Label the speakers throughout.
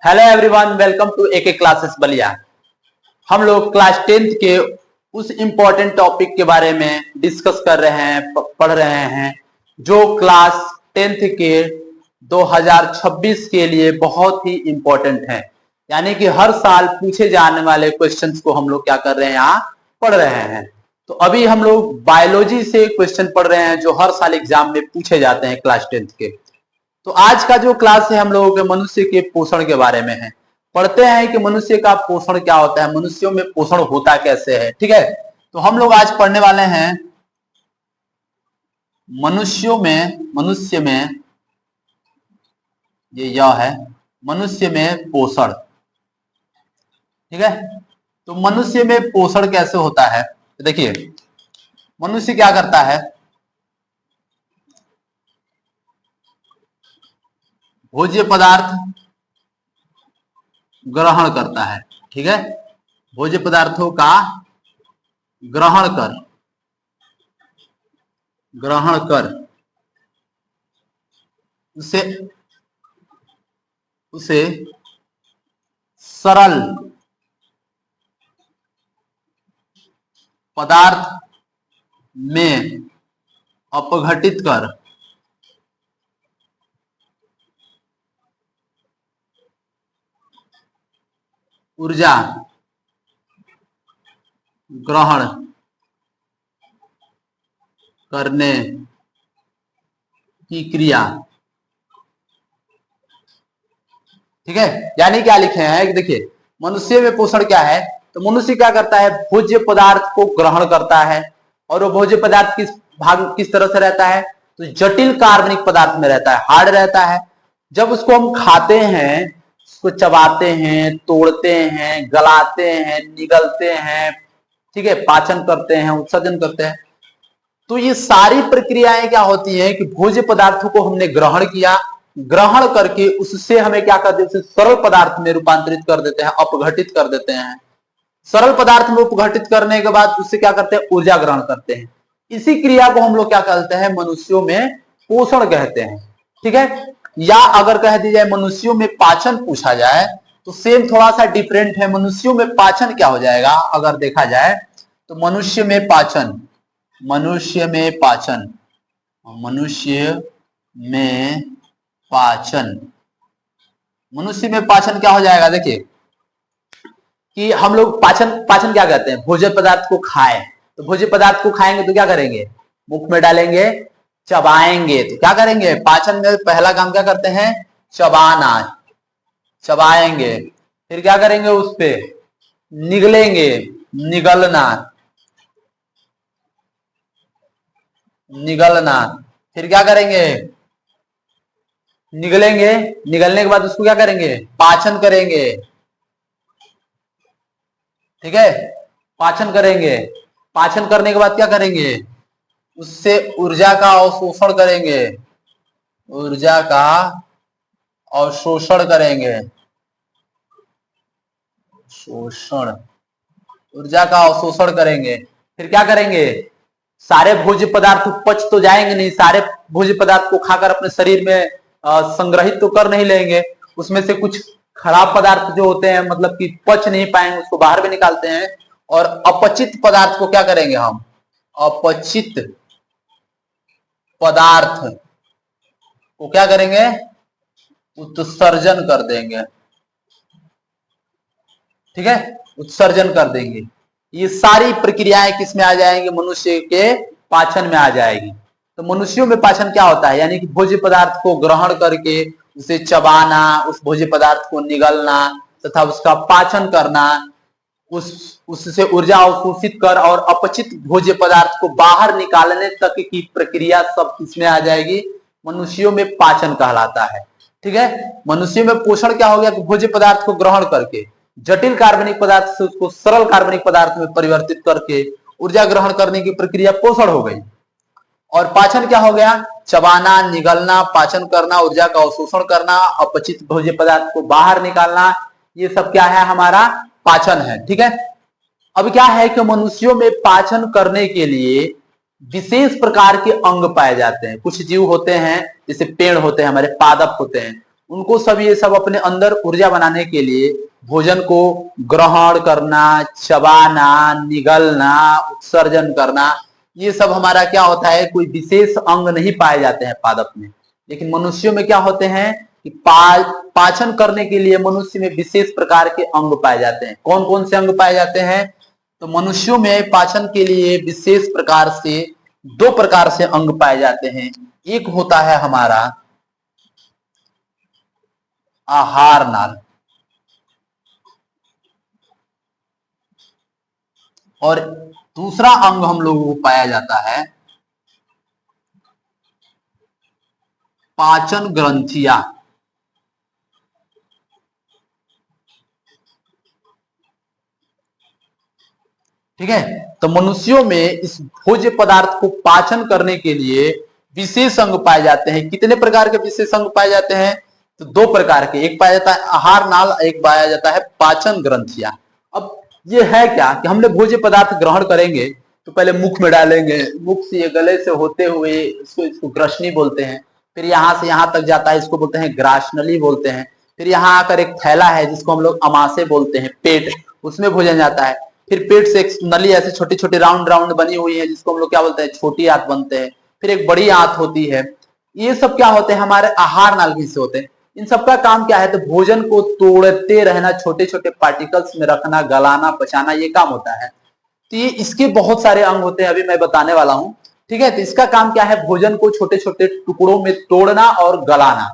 Speaker 1: Hello everyone, welcome to AK classes Ballia. हम लोग class 10th के उस इम्पोर्टेंट टॉपिक के बारे में डिस्कस कर रहे हैं, पढ़ रहे हैं, जो क्लास 10th के 2026 के लिए बहुत ही इम्पोर्टेंट है। यानी कि हर साल पूछे जाने वाले क्वेश्चंस को हम लोग क्या कर रहे हैं, यहाँ पढ़ रहे हैं। तो अभी हम लोग बायोलॉजी से क्वेश्चन पढ़ रहे हैं जो हर साल एग्जाम में पूछे जाते हैं क्लास 10th के। तो आज का जो क्लास है हम लोगों के मनुष्य के पोषण के बारे में है। पढ़ते हैं कि मनुष्य का पोषण क्या होता है, मनुष्यों में पोषण होता कैसे है। ठीक है, तो हम लोग आज पढ़ने वाले हैं मनुष्य में ये यह है मनुष्य में पोषण। ठीक है, तो मनुष्य में पोषण कैसे होता है। तो देखिए, मनुष्य क्या करता है, भोज्य पदार्थ ग्रहण करता है। ठीक है, भोज्य पदार्थों का ग्रहण कर उसे सरल पदार्थ में अपघटित कर ऊर्जा ग्रहण करने की क्रिया। ठीक है, यानी क्या लिखे हैं कि देखिए, मनुष्य में पोषण क्या है, तो मनुष्य क्या करता है, भोज्य पदार्थ को ग्रहण करता है। और वो भोज्य पदार्थ किस तरह से रहता है, तो जटिल कार्बनिक पदार्थ में रहता है, हार्ड रहता है। जब उसको हम खाते हैं, उसको चबाते हैं, तोड़ते हैं, गलाते हैं, निगलते हैं, ठीक है, पाचन करते हैं, उत्सर्जन करते हैं, तो ये सारी प्रक्रियाएं क्या होती हैं कि भोज्य पदार्थों को हमने ग्रहण किया, ग्रहण करके उससे हमें क्या करते हैं, उसे सरल पदार्थ में रूपांतरित कर देते हैं, अपघटित कर देते हैं। सरल पदार्थ में अपघटित करने के बाद उससे क्या करते हैं, ऊर्जा ग्रहण करते हैं। इसी क्रिया को हम लोग क्या कहते हैं, मनुष्यों में पोषण कहते हैं। ठीक है, या अगर कह दी जाए मनुष्यों में पाचन पूछा जाए तो सेम थोड़ा सा डिफरेंट है। मनुष्यों में पाचन क्या हो जाएगा, अगर देखा जाए तो मनुष्य में पाचन मनुष्य में पाचन क्या हो जाएगा। देखिए कि हम लोग पाचन क्या कहते हैं, भोज्य पदार्थ को खाएं, तो भोज्य पदार्थ को खाएंगे तो क्या करेंगे, मुख में डालेंगे, चबाएंगे। तो क्या करेंगे, पाचन में पहला काम क्या करते हैं, चबाना, चबाएंगे। फिर क्या करेंगे, उस पे निगलेंगे, निगलना। फिर क्या करेंगे, निगलेंगे, निगलने के बाद उसको क्या करेंगे, पाचन करेंगे। ठीक है, पाचन करेंगे, पाचन करने के बाद क्या करेंगे, उससे ऊर्जा का अवशोषण करेंगे, ऊर्जा का अवशोषण करेंगे, ऊर्जा का अवशोषण करेंगे। फिर क्या करेंगे, सारे भोज्य पदार्थ पच तो जाएंगे नहीं, सारे भोज्य पदार्थ को खाकर अपने शरीर में संग्रहित तो कर नहीं लेंगे। उसमें से कुछ खराब पदार्थ जो होते हैं, मतलब कि पच नहीं पाएंगे, उसको बाहर भी निकालते हैं। और अपचित पदार्थ को क्या करेंगे हम, अपचित पदार्थ को क्या करेंगे, उत्सर्जन कर देंगे। ठीक है, उत्सर्जन कर देंगे। ये सारी प्रक्रियाएं किसमें आ जाएंगी, मनुष्य के पाचन में आ जाएगी। तो मनुष्यों में पाचन क्या होता है, यानी कि भोज्य पदार्थ को ग्रहण करके उसे चबाना, उस भोज्य पदार्थ को निगलना तथा उसका पाचन करना, उससे ऊर्जा अवशोषित कर और अपचित भोज्य पदार्थ को बाहर निकालने तक की प्रक्रिया सब किसमें आ जाएगी, मनुष्यों में पाचन कहलाता है। ठीक है, मनुष्य में पोषण क्या हो गया कि भोज्य पदार्थ को ग्रहण करके जटिल कार्बनिक पदार्थ से उसको सरल कार्बनिक पदार्थ में परिवर्तित करके ऊर्जा ग्रहण करने की प्रक्रिया पोषण हो गई। और पाचन क्या हो गया, चबाना, निगलना, पाचन करना, ऊर्जा का अवशोषण करना, अपचित भोज्य पदार्थ को बाहर निकालना, ये सब क्या है, हमारा पाचन है। ठीक है, अब क्या है कि मनुष्यों में पाचन करने के लिए विशेष प्रकार के अंग पाए जाते हैं। कुछ जीव होते हैं, जैसे पेड़ होते हैं, हमारे पादप होते हैं, उनको सब ये सब अपने अंदर ऊर्जा बनाने के लिए भोजन को ग्रहण करना, चबाना, निगलना, उत्सर्जन करना, ये सब हमारा क्या होता है, कोई विशेष अंग नहीं पाए जाते हैं पादप में। लेकिन मनुष्यों में क्या होते हैं कि पाचन करने के लिए मनुष्य में विशेष प्रकार के अंग पाए जाते हैं। कौन कौन से अंग पाए जाते हैं? तो मनुष्यों में पाचन के लिए विशेष प्रकार से दो प्रकार से अंग पाए जाते हैं। एक होता है हमारा आहार नाल, और दूसरा अंग हम लोगों को पाया जाता है पाचन ग्रंथियां। ठीक है, तो मनुष्यों में इस भोज्य पदार्थ को पाचन करने के लिए विशेष अंग पाए जाते हैं। कितने प्रकार के विशेष अंग पाए जाते हैं? तो दो प्रकार के, एक पाया जाता है आहार नाल, एक पाया जाता है पाचन ग्रंथियां। अब ये है क्या कि हमने भोज्य पदार्थ ग्रहण करेंगे तो पहले मुख में डालेंगे, मुख से ये गले से होते हुए इसको ग्रसनी बोलते हैं, फिर यहां से यहां तक जाता है, इसको बोलते हैं ग्रासनली बोलते हैं। फिर यहाँ आकर एक थैला है जिसको हम लोग अमाशय बोलते हैं, पेट, उसमें भोजन जाता है। फिर पेट से एक नली ऐसे छोटी छोटी राउंड राउंड बनी हुई है जिसको हम लोग क्या बोलते हैं, छोटी आंत बनते हैं। फिर एक बड़ी आंत होती है। ये सब क्या होते हैं, हमारे आहार नाल के हिस्से होते हैं। इन सबका काम क्या है, तो भोजन को तोड़ते रहना, छोटे छोटे पार्टिकल्स में रखना, गलाना, पचाना, ये काम होता है। तो ये इसके बहुत सारे अंग होते हैं, अभी मैं बताने वाला हूं। ठीक है, तो इसका काम क्या है, भोजन को छोटे छोटे टुकड़ों में तोड़ना और गलाना।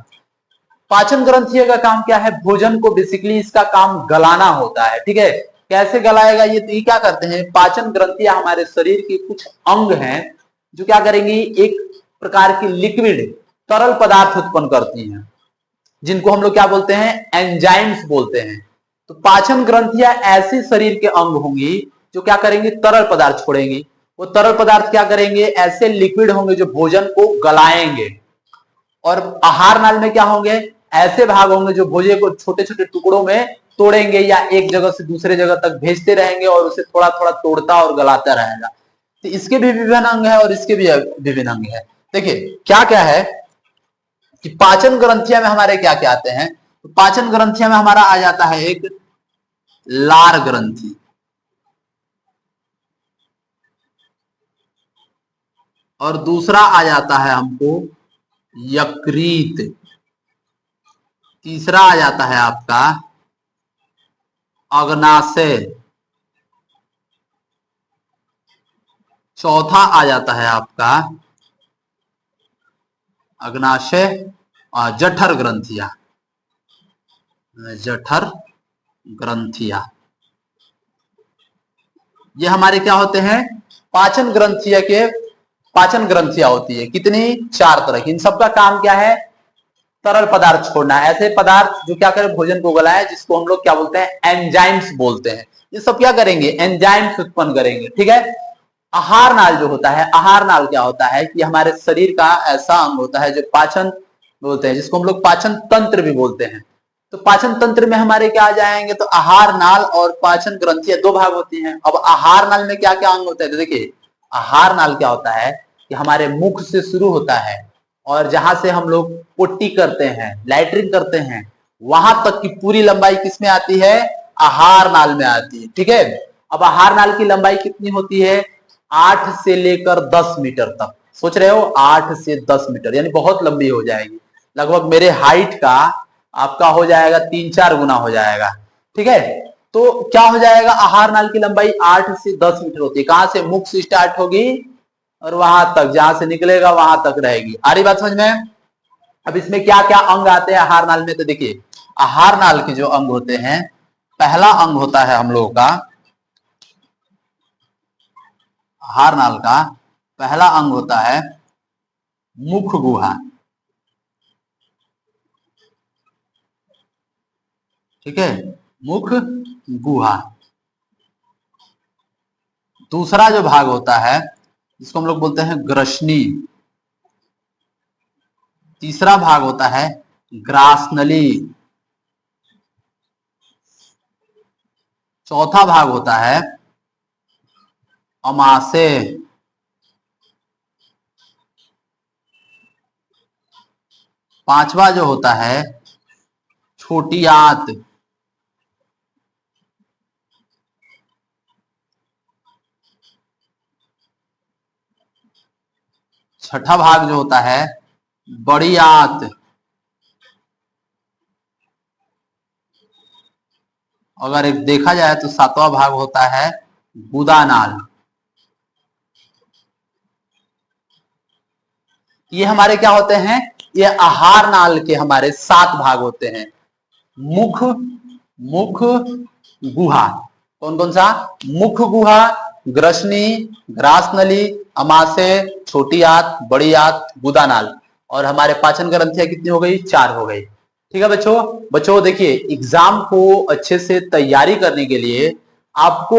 Speaker 1: पाचन ग्रंथि का काम क्या है, भोजन को बेसिकली इसका काम गलाना होता है। ठीक है, कैसे गलाएगा ये? तो ये क्या करते हैं, पाचन ग्रंथियां हमारे शरीर के कुछ अंग हैं जो क्या करेंगी, एक प्रकार की लिक्विड तरल पदार्थ उत्पन्न करती हैं, जिनको हम लोग क्या बोलते हैं, एंजाइम्स बोलते हैं। तो पाचन ग्रंथियां ऐसे शरीर के अंग होंगी जो क्या करेंगे, तरल पदार्थ छोड़ेंगी। वो तरल पदार्थ क्या करेंगे, ऐसे लिक्विड होंगे जो भोजन को गलाएंगे। और आहार नाल में क्या होंगे, ऐसे भाग होंगे जो भोजन को छोटे छोटे टुकड़ों में तोड़ेंगे या एक जगह से दूसरे जगह तक भेजते रहेंगे और उसे थोड़ा थोड़ा तोड़ता और गलाता रहेगा। तो इसके भी विभिन्न अंग है और इसके भी विभिन्न अंग है। देखिए क्या क्या है कि पाचन ग्रंथियां में हमारे क्या क्या आते हैं। तो पाचन ग्रंथियां में हमारा आ जाता है एक लार ग्रंथि, और दूसरा आ जाता है हमको यकृत, तीसरा आ जाता है आपका अग्नाशय, चौथा आ जाता है आपका अग्नाशय और जठर ग्रंथियां, जठर ग्रंथियां। ये हमारे क्या होते हैं, पाचन ग्रंथिया के, पाचन ग्रंथियां होती है कितनी, चार तरह की। इन सबका काम क्या है, तरल पदार्थ छोड़ना, ऐसे पदार्थ जो क्या करें, भोजन को गलाए, जिसको हम लोग क्या बोलते हैं, एंजाइम्स बोलते हैं। ये सब क्या करेंगे, एंजाइम्स उत्पन्न करेंगे। ठीक है, आहार नाल जो होता है, आहार नाल क्या होता है कि हमारे शरीर का ऐसा अंग होता है जो पाचन बोलते हैं, जिसको हम लोग पाचन तंत्र भी बोलते हैं। तो पाचन तंत्र में हमारे क्या आ जाएंगे, तो आहार नाल और पाचन ग्रंथियां दो भाग होती हैं। अब आहार नाल में क्या क्या अंग होता है, तो देखिए आहार नाल क्या होता है कि हमारे मुख से शुरू होता है और जहां से हम लोग पोटी करते हैं, लैट्रिन करते हैं, वहां तक की पूरी लंबाई किसमें आती है, आहार नाल में आती है। ठीक है, अब आहार नाल की लंबाई कितनी होती है, 8 से लेकर 10 मीटर तक। सोच रहे हो, 8 से 10 मीटर, यानी बहुत लंबी हो जाएगी, लगभग मेरे हाइट का आपका हो जाएगा 3-4 गुना हो जाएगा। ठीक है, तो क्या हो जाएगा, आहार नाल की लंबाई 8 से 10 मीटर होती है। कहां से, मुख से स्टार्ट होगी और वहां तक, जहां से निकलेगा वहां तक रहेगी। आ रही बात समझ में? अब इसमें क्या क्या अंग आते हैं आहार नाल में, तो देखिए आहार नाल के जो अंग होते हैं, पहला अंग होता है हम लोगों का, आहार नाल का पहला अंग होता है मुख गुहा। ठीक है, मुख गुहा। दूसरा जो भाग होता है जिसको हम लोग बोलते हैं ग्रसनी। तीसरा भाग होता है ग्रासनली। चौथा भाग होता है अमाशय। पांचवा जो होता है छोटी आंत, छठा भाग जो होता है बड़ी आंत, अगर एक देखा जाए तो सातवां भाग होता है गुदानाल। ये हमारे क्या होते हैं, ये आहार नाल के हमारे 7 भाग होते हैं। मुख, मुख गुहा, कौन कौन सा, मुख गुहा, ग्रसनी, ग्रासनली, अमाशय, छोटी आंत, बड़ी आंत, गुदानाल। और हमारे पाचन ग्रंथियां कितनी हो गई, 4 हो गई। ठीक है बच्चों, बच्चों देखिए एग्जाम को अच्छे से तैयारी करने के लिए आपको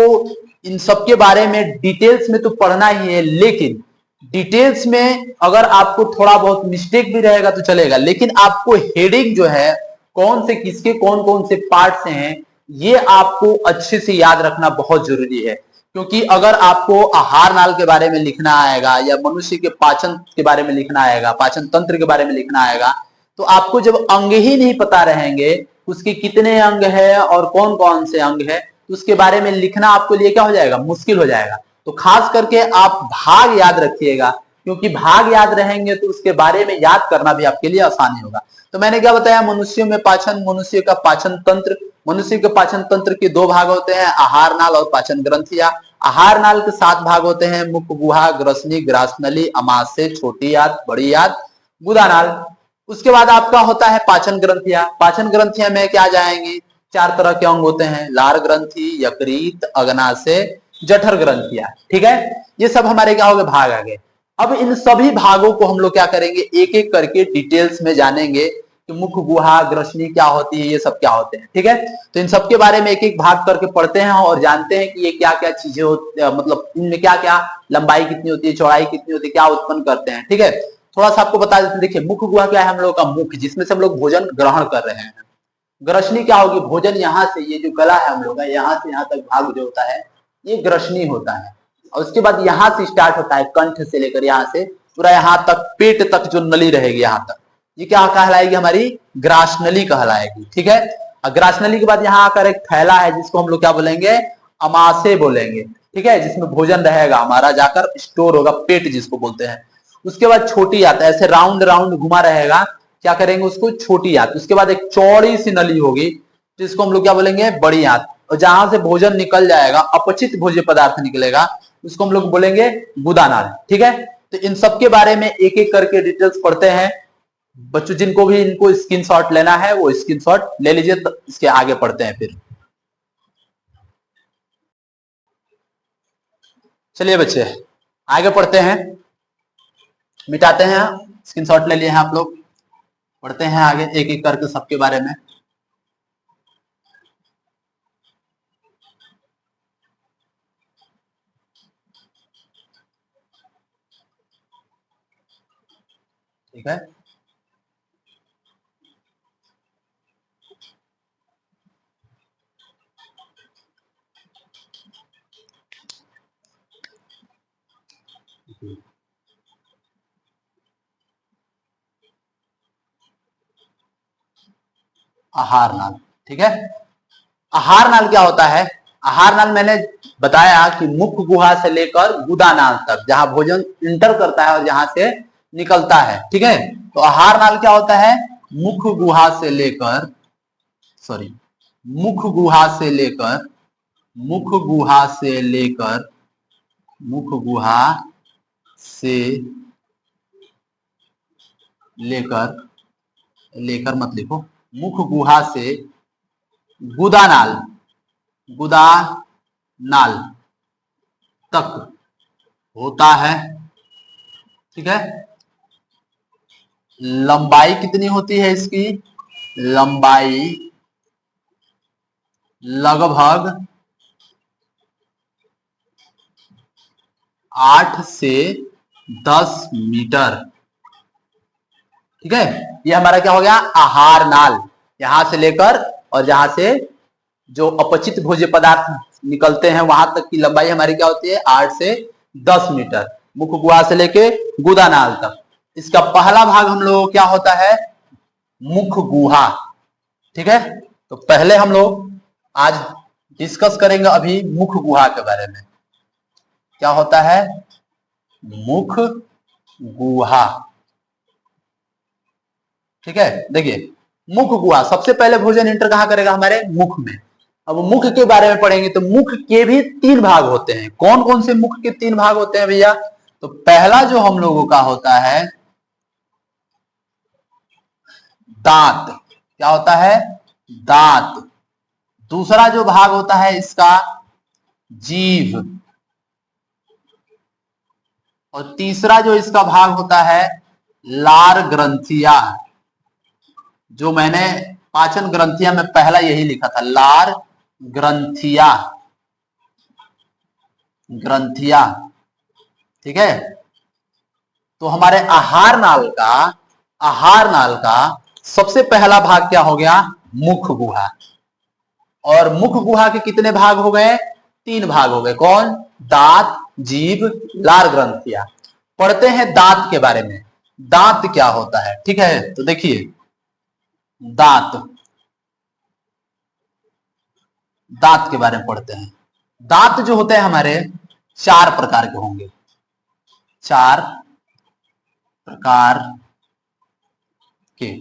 Speaker 1: इन सब के बारे में डिटेल्स में तो पढ़ना ही है, लेकिन डिटेल्स में अगर आपको थोड़ा बहुत मिस्टेक भी रहेगा तो चलेगा, लेकिन आपको हेडिंग जो है कौन से किसके कौन कौन से पार्ट से हैं ये आपको अच्छे से याद रखना बहुत जरूरी है। क्योंकि अगर आपको आहार नाल के बारे में लिखना आएगा या मनुष्य के पाचन के बारे में लिखना आएगा, पाचन तंत्र के बारे में लिखना आएगा, तो आपको जब अंग ही नहीं पता रहेंगे उसके कितने अंग है और कौन कौन से अंग है, तो उसके बारे में लिखना आपके लिए क्या हो जाएगा, मुश्किल हो जाएगा। तो खास करके आप भाग याद रखिएगा, क्योंकि भाग याद रहेंगे तो उसके बारे में याद करना भी आपके लिए आसानी होगा। तो मैंने क्या बताया, मनुष्यों में पाचन, मनुष्य का पाचन तंत्र, मनुष्य के पाचन तंत्र के 2 भाग होते हैं, आहार नाल और पाचन ग्रंथियां। आहार नाल के 7 भाग होते हैं, मुख गुहा, ग्रसनी, ग्रासनली, अमाशय, छोटी आंत, बड़ी आंत, गुदानाल। उसके बाद आपका होता है पाचन ग्रंथियां। पाचन ग्रंथियां में क्या जाएंगी, 4 तरह के अंग होते हैं, लार ग्रंथि, यकृत, अग्नाशय, जठर ग्रंथियां। ठीक है, ये सब हमारे क्या हो गए, भाग आ गए। अब इन सभी भागों को हम लोग क्या करेंगे, एक एक करके डिटेल्स में जानेंगे कि मुख गुहा, ग्रसनी क्या होती है, ये सब क्या होते हैं। ठीक है, तो इन सब के बारे में एक एक भाग करके पढ़ते हैं और जानते हैं कि ये क्या क्या चीजें होती है, मतलब इनमें क्या क्या लंबाई कितनी होती है, चौड़ाई कितनी होती है, क्या उत्पन्न करते हैं। ठीक है, थोड़ा सा आपको बता देते हैं। देखिए मुख गुहा क्या है, हम लोग का मुख, जिसमें से हम लोग भोजन ग्रहण कर रहे हैं। ग्रसनी क्या होगी, भोजन यहाँ से, ये जो गला है हम लोग का, यहाँ से यहाँ तक भाग जो होता है ये ग्रसनी होता है। और उसके बाद यहाँ से स्टार्ट होता है, कंठ से लेकर यहाँ से पूरा यहाँ तक, पेट तक जो नली रहेगी यहाँ तक, ये क्या कहलाएगी, हमारी ग्रासनली कहलाएगी। ठीक है, और ग्रासनली के बाद यहाँ आकर एक थैला है जिसको हम लोग क्या बोलेंगे, अमाशय बोलेंगे। ठीक है, जिसमें भोजन रहेगा हमारा, जाकर स्टोर होगा, पेट जिसको बोलते हैं। उसके बाद छोटी आंत, ऐसे राउंड राउंड घुमा रहेगा, क्या करेंगे उसको, छोटी आंत। उसके बाद एक चौड़ी सी नली होगी जिसको हम लोग क्या बोलेंगे, बड़ी आंत। और जहां से भोजन निकल जाएगा, अपचित भोज्य पदार्थ निकलेगा, उसको हम लोग बोलेंगे गुदानाल। ठीक है, तो इन सब के बारे में एक एक करके डिटेल्स पढ़ते हैं। बच्चों जिनको भी इनको स्क्रीनशॉट लेना है वो स्क्रीनशॉट ले लीजिए, तो इसके आगे पढ़ते हैं फिर। चलिए बच्चे आगे पढ़ते हैं, मिटाते हैं, स्क्रीनशॉट ले लिए हैं आप लोग, पढ़ते हैं आगे एक एक करके सबके बारे में। ठीक है, आहार नाल। ठीक है, आहार नाल क्या होता है, आहार नाल मैंने बताया कि मुख गुहा से लेकर गुदानाल तक, जहां भोजन इंटर करता है और जहां से निकलता है। ठीक है, तो आहार नाल क्या होता है, मुख गुहा से लेकर, सॉरी, मुख गुहा से लेकर, मुख गुहा से लेकर, मुख गुहा से लेकर, लेकर मत लिखो, मुख गुहा से गुदानाल, गुदानाल तक होता है। ठीक है, लंबाई कितनी होती है इसकी, लंबाई लगभग 8 से 10 मीटर। ठीक है, ये हमारा क्या हो गया, आहार नाल, यहां से लेकर और जहां से जो अपचित भोज्य पदार्थ निकलते हैं वहां तक की लंबाई हमारी क्या होती है, 8 से 10 मीटर, मुख गुहा से लेके गुदानाल तक। इसका पहला भाग हम लोग क्या होता है, मुख गुहा। ठीक है, तो पहले हम लोग आज डिस्कस करेंगे अभी मुख गुहा के बारे में। क्या होता है मुख गुहा? ठीक है, देखिए मुख गुहा, सबसे पहले भोजन एंटर कहां करेगा? हमारे मुख में। अब मुख के बारे में पढ़ेंगे तो मुख के भी 3 भाग होते हैं। कौन कौन से मुख के 3 भाग होते हैं भैया? तो पहला जो हम लोगों का होता है दांत। क्या होता है? दांत। दूसरा जो भाग होता है इसका जीभ। और तीसरा जो इसका भाग होता है लार ग्रंथिया। जो मैंने पाचन ग्रंथिया में पहला यही लिखा था, लार ग्रंथिया। ग्रंथिया, ठीक है। तो हमारे आहार नाल का सबसे पहला भाग क्या हो गया? मुख गुहा। और मुख गुहा के कितने भाग हो गए? 3 भाग हो गए। कौन? दांत, जीभ, लार ग्रंथिया। पढ़ते हैं दांत के बारे में। दांत क्या होता है? ठीक है, तो देखिए दांत, दांत के बारे में पढ़ते हैं। दांत जो होते हैं हमारे 4 प्रकार के होंगे। 4 प्रकार के,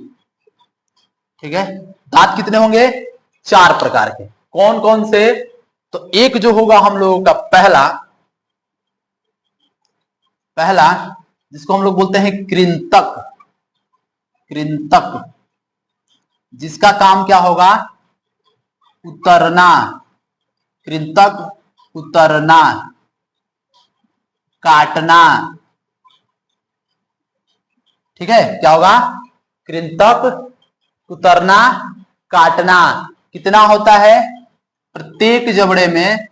Speaker 1: ठीक है। दांत कितने होंगे? 4 प्रकार के। कौन कौन से? तो एक जो होगा हम लोगों का पहला जिसको हम लोग बोलते हैं कृंतक। कृंतक, जिसका काम क्या होगा? उतरना। कृंतक उतरना, काटना। ठीक है, क्या होगा? कृंतक उतरना, काटना। कितना होता है? प्रत्येक जबड़े में,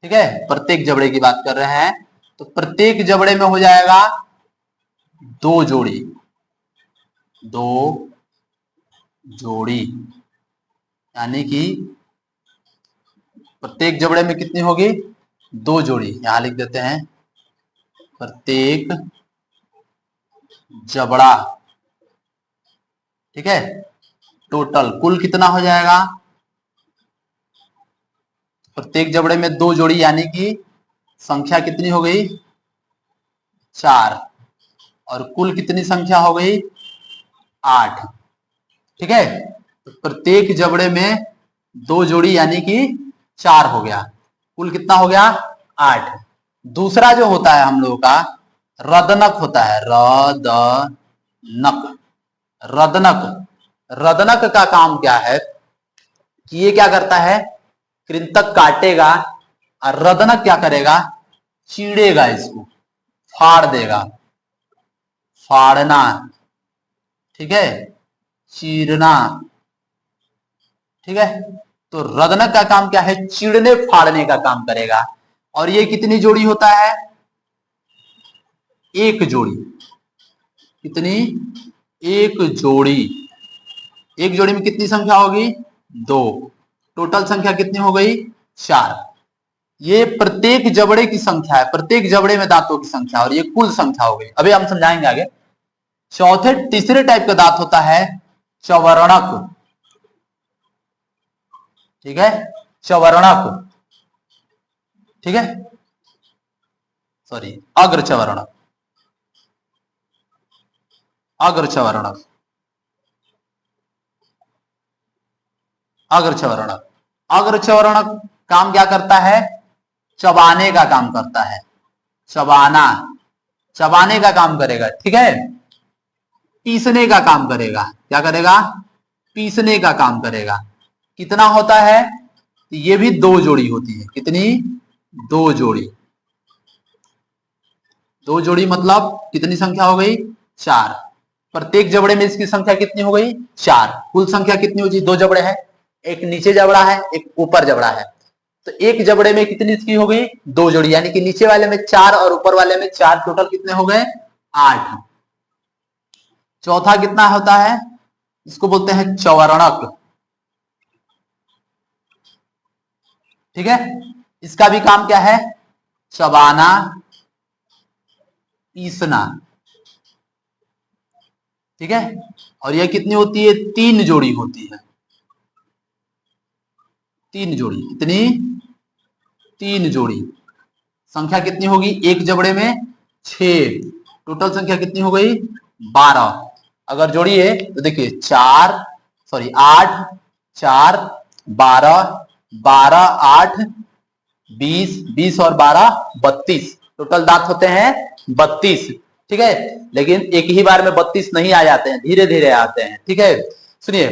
Speaker 1: ठीक है, प्रत्येक जबड़े की बात कर रहे हैं, तो प्रत्येक जबड़े में हो जाएगा 2 जोड़ी। 2 जोड़ी, यानी कि प्रत्येक जबड़े में कितनी होगी? 2 जोड़ी। यहां लिख देते हैं प्रत्येक जबड़ा, ठीक है। टोटल कुल कितना हो जाएगा? प्रत्येक जबड़े में 2 जोड़ी, यानी कि संख्या कितनी हो गई? 4। और कुल कितनी संख्या हो गई? 8। ठीक है, तो प्रत्येक जबड़े में 2 जोड़ी यानी कि 4 हो गया। कुल कितना हो गया? 8। दूसरा जो होता है हम लोगों का रदनक होता है। रदनक। रदनक, रदनक का काम क्या है कि ये क्या करता है? कृंतक काटेगा और रदनक क्या करेगा? चीड़ेगा, इसको फाड़ देगा। फाड़ना, ठीक है, चीरना, ठीक है। तो रदनक का काम क्या है? चीड़ने फाड़ने का काम करेगा। और ये कितनी जोड़ी होता है? 1 जोड़ी। कितनी? 1 जोड़ी। 1 जोड़ी में कितनी संख्या होगी? 2। टोटल संख्या कितनी हो गई? 4। ये प्रत्येक जबड़े की संख्या है, प्रत्येक जबड़े में दांतों की संख्या, और ये कुल संख्या हो गई। अभी हम समझाएंगे आगे। तीसरे टाइप का दांत होता है चवर्णक, ठीक है। चवर्णक, ठीक है, सॉरी, अग्रचवर्णक। अग्रचवर्णक, अग्रचवर्णक। अग्रचवर्णक काम क्या करता है? चबाने का काम करता है। चबाना, चबाने का काम करेगा, ठीक है। पीसने का काम करेगा। क्या करेगा? पीसने का काम करेगा। कितना होता है? ये भी 2 जोड़ी होती है। कितनी? 2 जोड़ी। 2 जोड़ी मतलब कितनी संख्या हो गई? 4। प्रत्येक जबड़े में इसकी संख्या कितनी हो गई? 4। कुल संख्या कितनी हो गई? 2 जबड़े हैं, एक नीचे जबड़ा है, एक ऊपर जबड़ा है। तो एक जबड़े में कितनी इसकी हो गई? 2 जोड़ी, यानी कि नीचे वाले में 4 और ऊपर वाले में 4। टोटल कितने हो गए? 8। चौथा कितना होता है? इसको बोलते हैं चवर्णक, ठीक है। इसका भी काम क्या है? चबाना, पीसना, ठीक है। और यह कितनी होती है? 3 जोड़ी होती है। 3 जोड़ी। कितनी? 3 जोड़ी। संख्या कितनी होगी? एक जबड़े में 6, टोटल संख्या कितनी हो गई? 12। अगर जोड़िए तो देखिए 8, 4, 12, 12, 8, 20, 20 और 12, 32। टोटल दांत होते हैं 32। ठीक है, लेकिन एक ही बार में 32 नहीं आ जाते हैं, धीरे धीरे आते हैं। ठीक है, सुनिए,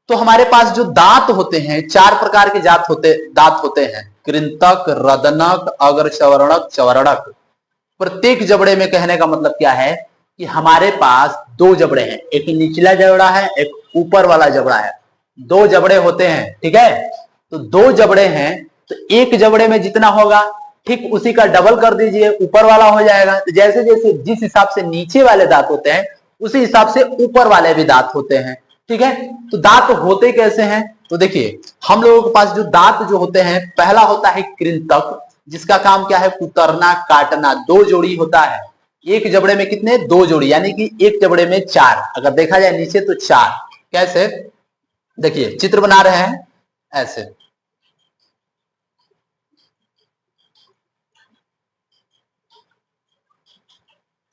Speaker 1: तो हमारे पास जो दांत होते हैं, 4 प्रकार के दांत होते हैं: कृंतक, रदनक, अग्रचवर्णक, चवर्णक। प्रत्येक जबड़े में कहने का मतलब क्या है कि हमारे पास 2 जबड़े हैं, एक निचला जबड़ा है, एक ऊपर वाला जबड़ा है। 2 जबड़े होते हैं। ठीक है, तो 2 जबड़े हैं, तो एक जबड़े में जितना होगा ठीक उसी का डबल कर दीजिए, ऊपर वाला हो जाएगा। तो जैसे जैसे जिस हिसाब से नीचे वाले दांत होते हैं उसी हिसाब से ऊपर वाले भी दांत होते हैं। ठीक है, तो दांत होते कैसे हैं? तो देखिए, हम लोगों के पास जो दांत जो होते हैं, पहला होता है कृंतक, जिसका काम क्या है? कुतरना, काटना। 2 जोड़ी होता है। एक जबड़े में कितने? 2 जोड़ी, यानी कि एक जबड़े में 4। अगर देखा जाए नीचे तो 4। कैसे? देखिए, चित्र बना रहे हैं ऐसे।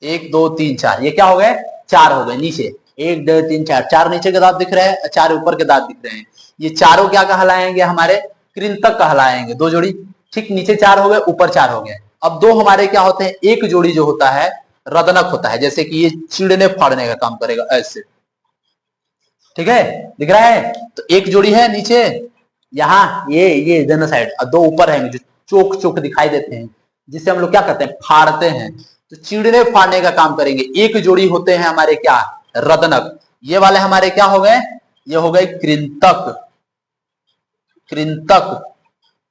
Speaker 1: एक, दो, तीन, चार। ये क्या हो गए? 4 हो गए नीचे। 1, 2, 3, 4। 4 नीचे के दांत दिख रहे हैं, 4 ऊपर के दांत दिख रहे हैं। ये चारों क्या कहलाएंगे? हमारे कृंतक कहलाएंगे। 2 जोड़ी। ठीक, नीचे 4 हो गए, ऊपर 4 हो गए। अब 2 हमारे क्या होते हैं? एक जोड़ी जो होता है रदनक होता है, जैसे कि ये चिड़ने फाड़ने का काम करेगा ऐसे। ठीक है, दिख रहा है? तो एक जोड़ी है नीचे, यहाँ ये दोनों साइड, और 2 ऊपर है जो चोक चोक दिखाई देते हैं, जिससे हम लोग क्या करते हैं? फाड़ते हैं। तो चिड़ने फाड़ने का काम करेंगे। एक जोड़ी होते हैं हमारे क्या? रदनक। ये वाले हमारे क्या हो गए? ये हो गए कृंतक। कृंतक।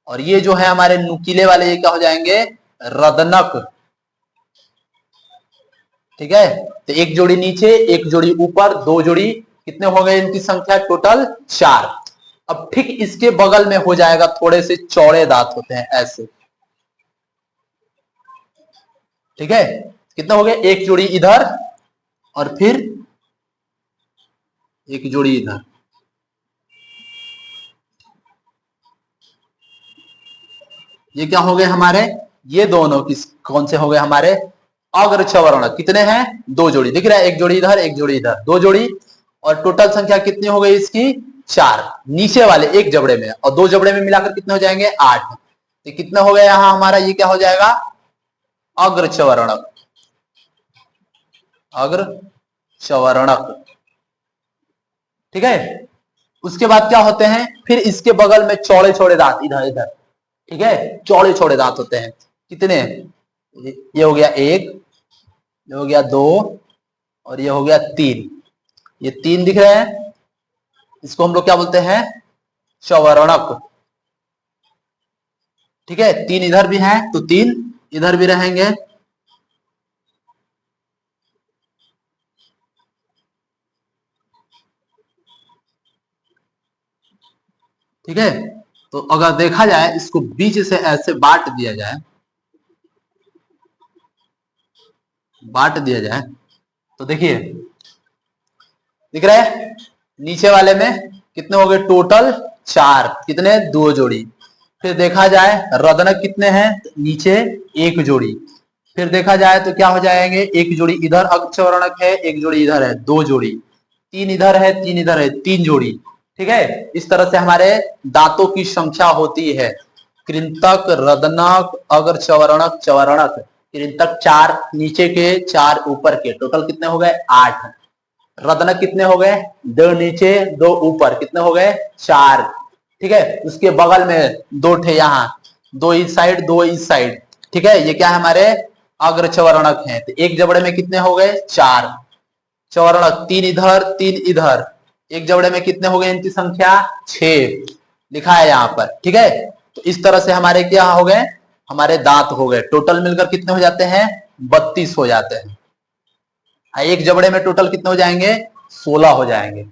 Speaker 1: और ये जो है हमारे नुकीले वाले, ये क्या हो जाएंगे? रदनक। ठीक है, तो एक जोड़ी नीचे, एक जोड़ी ऊपर, 2 जोड़ी। कितने हो गए इनकी संख्या? टोटल 4। अब ठीक इसके बगल में हो जाएगा, थोड़े से चौड़े दांत होते हैं ऐसे। ठीक है, कितने हो गए? एक जोड़ी इधर और फिर एक जोड़ी इधर। ये क्या हो गए हमारे? ये दोनों किस कौन से हो गए हमारे? अग्रचवर्ण। कितने हैं? 2 जोड़ी। दिख रहा है? एक जोड़ी इधर, एक जोड़ी इधर, 2 जोड़ी। और टोटल संख्या कितनी हो गई इसकी? 4। नीचे वाले एक जबड़े में, और 2 जबड़े में मिलाकर कितने हो जाएंगे? 8। तो कितना हो गया यहां हमारा? ये क्या हो जाएगा? अग्रचवर्णक। अग्रचवर्णक। ठीक है, उसके बाद क्या होते हैं? फिर इसके बगल में चौड़े चौड़े दांत इधर इधर। ठीक है, चौड़े चौड़े दांत होते हैं। कितने? ये हो गया 1, ये हो गया 2, और ये हो गया 3। ये 3 दिख रहे हैं, इसको हम लोग क्या बोलते हैं? चवर्णक। ठीक है, 3 इधर भी हैं तो 3 इधर भी रहेंगे। ठीक है, तो अगर देखा जाए, इसको बीच से ऐसे बांट दिया जाए, तो देखिए, दिख रहा है? नीचे वाले में कितने हो गए? टोटल 4। कितने? 2 जोड़ी। फिर देखा जाए रदनक कितने हैं? नीचे 1 जोड़ी। फिर देखा जाए तो क्या हो जाएंगे? 1 जोड़ी इधर अग्रचवर्णक है, 1 जोड़ी इधर है, 2 जोड़ी। 3 इधर है, 3 इधर है, 3 जोड़ी। ठीक है, इस तरह से हमारे दांतों की संख्या होती है। कृंतक, रदनक, अग्रचवर्णक, चवर्णक। कृंतक 4 नीचे के, 4 ऊपर के, टोटल कितने हो गए? 8। रत्न कितने हो गए? 2 नीचे, 2 ऊपर। कितने हो गए? 4। ठीक है, उसके बगल में 2 ठे यहाँ, 2 इस साइड, 2 इस साइड। ठीक है, ये क्या है? हमारे अग्रचवर्णक हैं। तो एक जबड़े में कितने हो गए? 4 चवर्णक। 3 इधर, 3 इधर। एक जबड़े में कितने हो गए इनकी संख्या? 6 लिखा है यहाँ पर। ठीक है, तो इस तरह से हमारे क्या हो गए? हमारे दांत हो गए। टोटल मिलकर कितने हो जाते हैं? 32 हो जाते हैं। एक जबड़े में टोटल कितने हो जाएंगे? 16 हो जाएंगे।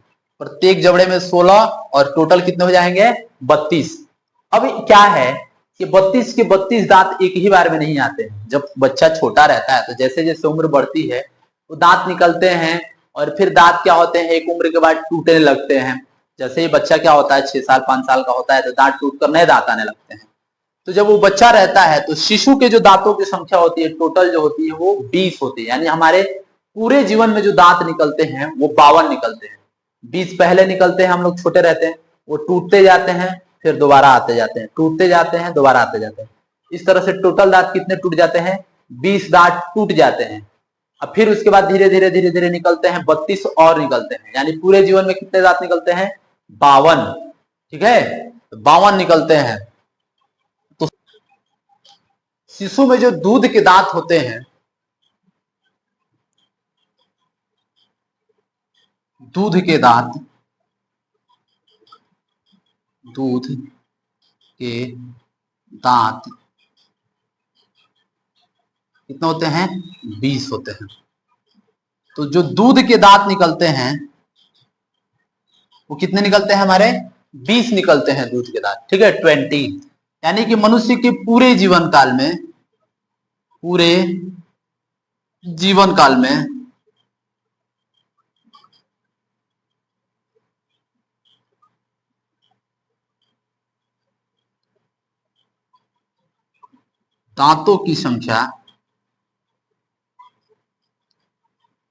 Speaker 1: प्रत्येक जबड़े में 16, और टोटल कितने हो जाएंगे? 32। अब क्या है कि 32 के 32 दांत एक ही बार में नहीं आते हैं। जब बच्चा छोटा रहता है तो जैसे जैसे उम्र बढ़ती है तो दांत निकलते हैं, और फिर दांत क्या होते हैं? एक उम्र के बाद टूटने लगते हैं। जैसे ही बच्चा क्या होता है 6 साल 5 साल का होता है तो दांत टूट कर नए दांत आने लगते हैं। तो जब वो बच्चा रहता है तो शिशु के जो दांतों की संख्या होती है टोटल जो होती है वो 20 होती है, यानी हमारे पूरे जीवन में जो दांत निकलते हैं वो 52 निकलते हैं। 20 पहले निकलते हैं, हम लोग छोटे रहते हैं, वो टूटते जाते हैं फिर दोबारा आते जाते हैं, टूटते जाते हैं दोबारा आते जाते हैं। इस तरह से टोटल दांत कितने टूट जाते हैं? 20 दांत टूट जाते हैं। अब फिर उसके बाद धीरे धीरे धीरे धीरे निकलते हैं 32 और निकलते हैं, यानी पूरे जीवन में कितने दांत निकलते हैं? 52। ठीक है, तो 52 निकलते हैं। तो शिशु में जो दूध के दांत होते हैं, दूध के दांत, दूध के दांत कितने होते हैं? 20 होते हैं। तो जो दूध के दांत निकलते हैं वो कितने निकलते हैं हमारे? 20 निकलते हैं दूध के दांत। ठीक है, 20। यानी कि मनुष्य के पूरे जीवन काल में, पूरे जीवन काल में दांतों की संख्या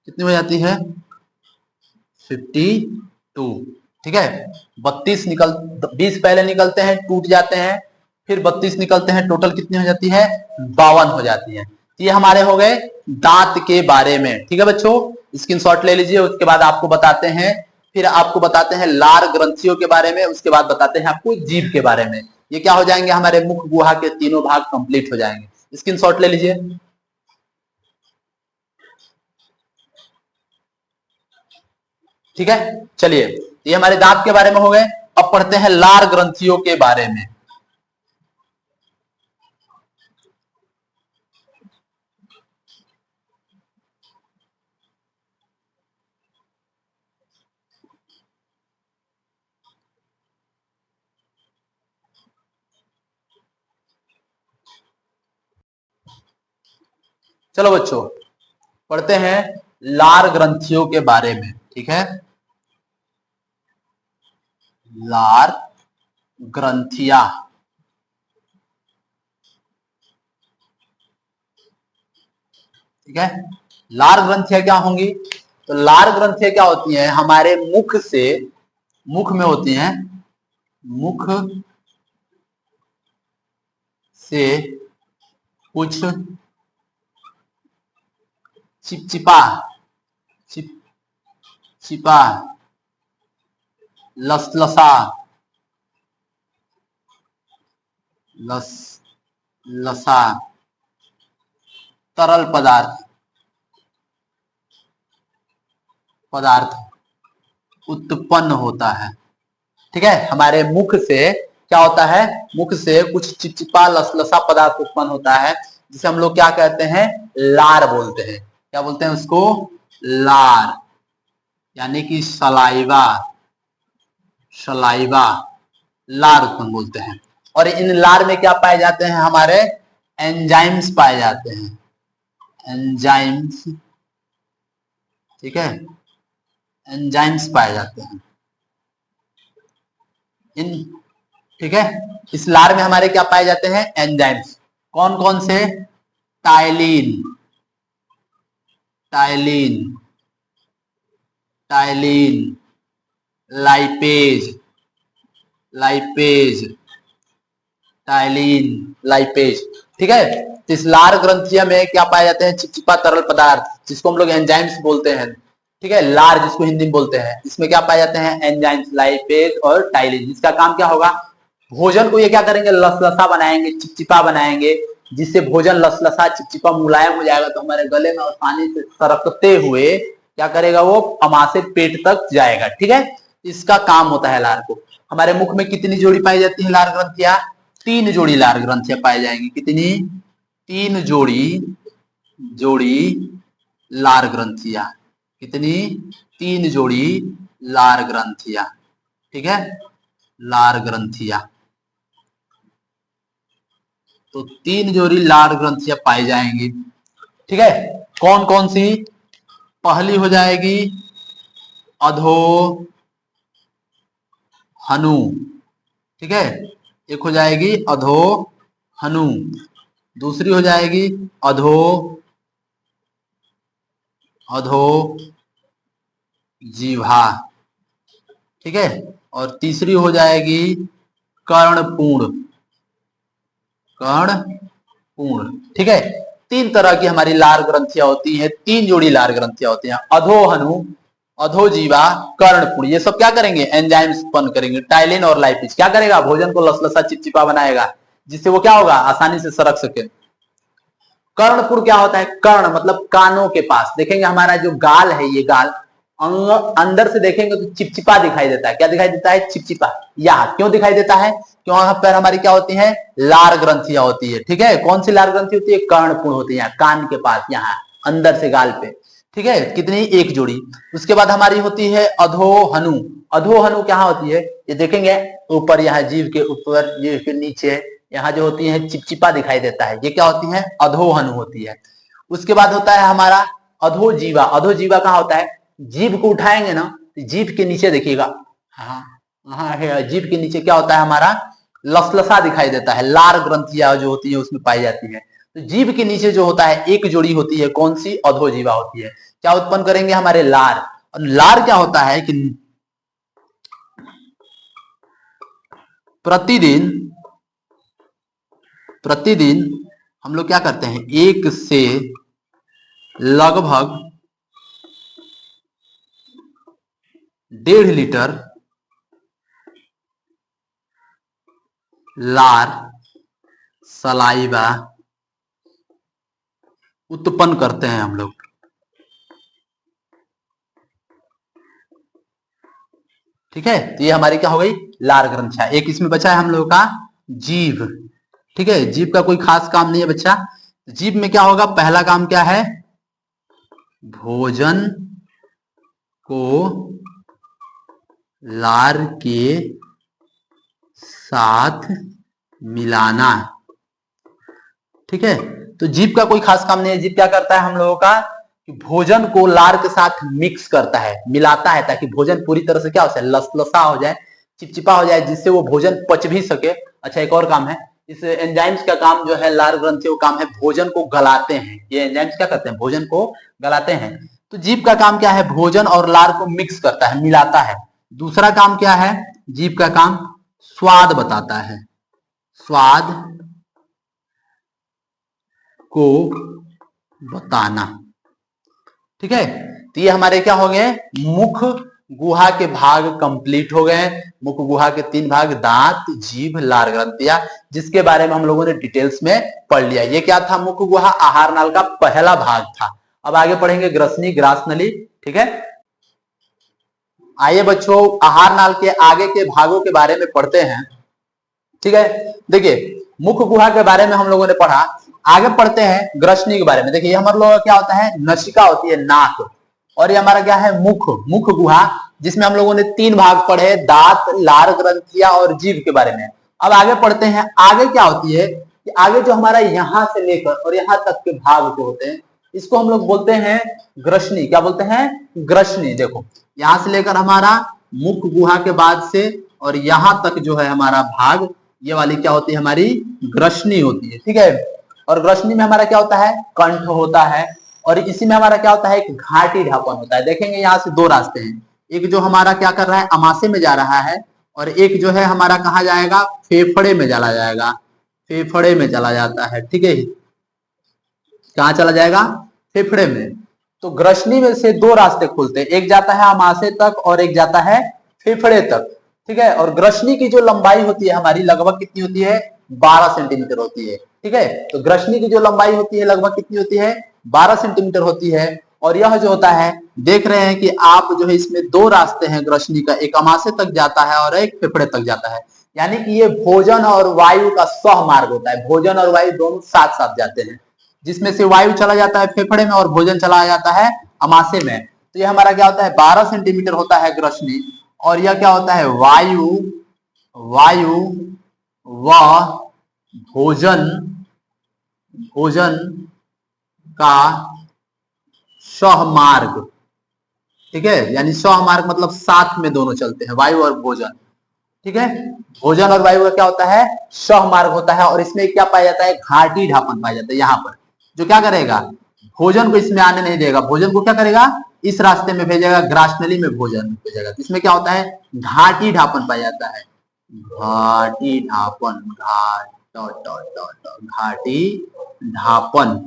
Speaker 1: कितनी हो जाती है? 52। ठीक है, 20 पहले निकलते हैं, टूट जाते हैं, फिर 32 निकलते हैं, टोटल कितनी हो जाती है? 52 हो जाती है। ये हमारे हो गए दांत के बारे में। ठीक है बच्चों, स्क्रीनशॉट ले लीजिए। उसके बाद आपको बताते हैं, फिर आपको बताते हैं लार ग्रंथियों के बारे में, उसके बाद बताते हैं आपको जीभ के बारे में। ये क्या हो जाएंगे? हमारे मुख गुहा के तीनों भाग कंप्लीट हो जाएंगे। स्क्रीनशॉट ले लीजिए। ठीक है, चलिए, ये हमारे दांत के बारे में हो गए। अब पढ़ते हैं लार ग्रंथियों के बारे में। चलो बच्चों, पढ़ते हैं लार ग्रंथियों के बारे में। ठीक है, लार ग्रंथियां। ठीक है, लार ग्रंथियां क्या होंगी? तो लार ग्रंथियां क्या होती हैं? हमारे मुख से, मुख में होती हैं, मुख से कुछ चिपचिपा, चिप चिपा, लसलसा, लस लसा तरल पदार्थ पदार्थ उत्पन्न होता है। ठीक है, हमारे मुख से क्या होता है? मुख से कुछ चिपचिपा लसलसा पदार्थ उत्पन्न होता है, जिसे हम लोग क्या कहते हैं? लार बोलते हैं। क्या बोलते हैं उसको? लार, यानी कि सलाइवा, सलाइवा, लार उत्पन्न बोलते हैं। और इन लार में क्या पाए जाते हैं? हमारे एंजाइम्स पाए जाते हैं, एंजाइम्स। ठीक है, एंजाइम्स पाए जाते हैं इन। ठीक है, इस लार में हमारे क्या पाए जाते हैं? एंजाइम्स। कौन कौन से? Ptyalin, ptyalin, ptyalin, lipase, lipase, ptyalin, lipase. ठीक है, तो इस लार ग्रंथिया में क्या पाए जाते हैं? चिपचिपा तरल पदार्थ, जिसको हम लोग एंजाइम्स बोलते हैं। ठीक है, लार जिसको हिंदी में बोलते हैं, इसमें क्या पाए जाते हैं? एंजाइम्स, लाइपेज और टाइलिन। इसका काम क्या होगा? भोजन को ये क्या करेंगे? लसलसा बनाएंगे, चिपचिपा बनाएंगे, जिससे भोजन लसलसा चिपचिपा मुलायम हो जाएगा, तो हमारे गले में आसानी से सरकते हुए क्या करेगा? वो अमाशय पेट तक जाएगा। ठीक है, इसका काम होता है लार को। हमारे मुख में कितनी जोड़ी पाई जाती है लार ग्रंथियां? 3 जोड़ी लार ग्रंथियां पाई जाएंगी। कितनी? 3 जोड़ी, जोड़ी लार ग्रंथियां। कितनी? 3 जोड़ी लार ग्रंथियां। ठीक है, लार ग्रंथियां। तो 3 जोड़ी लार ग्रंथियां पाई जाएंगी। ठीक है, कौन कौन सी? पहली हो जाएगी अधो हनु, ठीक है। एक हो जाएगी अधो हनु, दूसरी हो जाएगी अधो अधो जीवा, ठीक है। और तीसरी हो जाएगी कर्णपूर्ण, कर्णपूर्ण, ठीक है। तीन तरह की हमारी लार ग्रंथियां होती हैं, तीन जोड़ी लार ग्रंथियां होती हैं, अधोहनु, अधोजीवा, कर्णपूर्ण। ये सब क्या करेंगे, एंजाइम्स उत्पन्न करेंगे, टाइलिन और लाइपिज। क्या करेगा, भोजन को लसलसा चिपचिपा बनाएगा, जिससे वो क्या होगा, आसानी से सरक सके। कर्णपुर क्या होता है, कर्ण मतलब कानों के पास। देखेंगे हमारा जो गाल है, ये गाल अंदर से देखेंगे तो चिपचिपा दिखाई देता है। क्या दिखाई देता है, चिपचिपा। यहाँ क्यों दिखाई देता है, क्यों वहां पर हमारी क्या होती है, लार ग्रंथियां होती है, ठीक है। कौन सी लार ग्रंथि होती है, कर्णपुर होती है, कान के पास, यहाँ अंदर से गाल पे, ठीक है। कितनी, एक जोड़ी। उसके बाद हमारी होती है अधोहनु। अधोहनु क्या होती है, ये देखेंगे ऊपर, यहाँ जीभ के ऊपर, जीभ के नीचे, यहाँ जो होती है चिपचिपा दिखाई देता है, ये क्या होती है, अधोहनु होती है। उसके बाद होता है हमारा अधोजीवा। अधोजीवा कहाँ होता है, जीभ को उठाएंगे ना, जीभ के नीचे देखिएगा, हाँ हाँ, जीभ के नीचे क्या होता है हमारा, लसलसा दिखाई देता है, लार ग्रंथियां जो होती है उसमें पाई जाती है। तो जीभ के नीचे जो होता है एक जोड़ी होती है, कौन सी, अधोजीवा होती है। क्या उत्पन्न करेंगे हमारे, लार। और लार क्या होता है कि प्रतिदिन प्रतिदिन हम लोग क्या करते हैं, 1 से लगभग 1.5 लीटर लार सलाइवा उत्पन्न करते हैं हम लोग, ठीक है। तो ये हमारी क्या हो गई, लार ग्रंथियां। एक इसमें बचा है हम लोगों का जीभ, ठीक है। जीभ का कोई खास काम नहीं है बच्चा। जीभ में क्या होगा, पहला काम क्या है, भोजन को लार के साथ मिलाना, ठीक है। तो जीभ का कोई खास काम नहीं है। जीभ क्या करता है हम लोगों का, कि भोजन को लार के साथ मिक्स करता है, मिलाता है, ताकि भोजन पूरी तरह से क्या हो जाए, लसलसा हो जाए, चिपचिपा हो जाए, जिससे वो भोजन पच भी सके। अच्छा, एक और काम है, इस एंजाइम्स का काम जो है, लार ग्रंथियों का काम है, भोजन को गलाते हैं। ये एंजाइम्स क्या करते हैं, भोजन को गलाते हैं। तो जीभ का काम क्या है, भोजन और लार को मिक्स करता है, मिलाता है। दूसरा काम क्या है, जीभ का काम स्वाद बताता है, स्वाद को बताना, ठीक है। तो ये हमारे क्या हो गए, मुख गुहा के भाग कंप्लीट हो गए। मुख गुहा के 3 भाग, दांत, जीभ, लार ग्रंथियां, जिसके बारे में हम लोगों ने डिटेल्स में पढ़ लिया। ये क्या था, मुख गुहा आहार नाल का पहला भाग था। अब आगे पढ़ेंगे ग्रसनी, ग्रास नली, ठीक है। आइए बच्चों, आहार नाल के आगे के भागों के बारे में पढ़ते हैं, ठीक है। देखिए, मुख गुहा के बारे में हम लोगों ने पढ़ा। आगे पढ़ते हैं ग्रसनी के बारे में। देखिए, हमारे लोगों का क्या होता है, नसिका होती है, नाक, और ये हमारा क्या है, मुख, मुख गुहा, जिसमें हम लोगों ने 3 भाग पढ़े, दांत, लार ग्रंथियां और जीभ के बारे में। अब आगे पढ़ते हैं, आगे क्या होती है, कि आगे जो हमारा यहां से लेकर और यहां तक के भाग जो होते हैं, इसको हम लोग बोलते हैं ग्रसनी। क्या बोलते हैं, ग्रसनी। देखो, यहां से लेकर हमारा मुख गुहा के बाद से और यहां तक जो है हमारा भाग, ये वाली क्या होती है, हमारी ग्रसनी होती है, ठीक है। और ग्रसनी में हमारा क्या होता है, कंठ होता है, और इसी में हमारा क्या होता है, एक घाटी ढापन होता है। देखेंगे यहाँ से 2 रास्ते हैं, एक जो हमारा क्या कर रहा है, अमाशय में जा रहा है, और एक जो है हमारा कहा जाएगा, फेफड़े में चला जाएगा, फेफड़े में चला जाता है, ठीक है। कहाँ चला जाएगा, फेफड़े में। तो ग्रसनी में से 2 रास्ते खुलते हैं, एक जाता है अमाशय तक और एक जाता है फेफड़े तक, ठीक है। और ग्रसनी की जो लंबाई होती है हमारी, लगभग कितनी होती है, 12 सेंटीमीटर होती है, ठीक है। तो ग्रसनी की जो लंबाई होती है लगभग कितनी होती है, 12 सेंटीमीटर होती है। और यह जो होता है, देख रहे हैं कि आप जो है, इसमें 2 रास्ते हैं ग्रसनी का, एक अमाशय तक जाता है और एक फेफड़े तक जाता है। यानी कि ये भोजन और वायु का सह मार्ग होता है, भोजन और वायु दोनों साथ साथ जाते हैं, जिसमें से वायु चला जाता है फेफड़े में और भोजन चला जाता है अमाशय में। तो ये हमारा क्या होता है, 12 सेंटीमीटर होता है ग्रसनी। और यह क्या होता है, वायु, वायु व भोजन, भोजन का सहमार्ग, ठीक है। यानी सहमार्ग मतलब साथ में दोनों चलते हैं, वायु और भोजन। ठीक है। भोजन और वायु का क्या होता है, सहमार्ग होता है, और इसमें क्या पाया जाता है, घाटी ढापन पाया जाता है। यहाँ पर जो क्या करेगा, भोजन को इसमें आने नहीं देगा, भोजन को क्या करेगा, इस रास्ते में भेजेगा, ग्रासनली में भोजन भेजेगा। इसमें क्या होता है, घाटी ढापन पाया जाता है, घाटी ढापन, घाटी ढापन,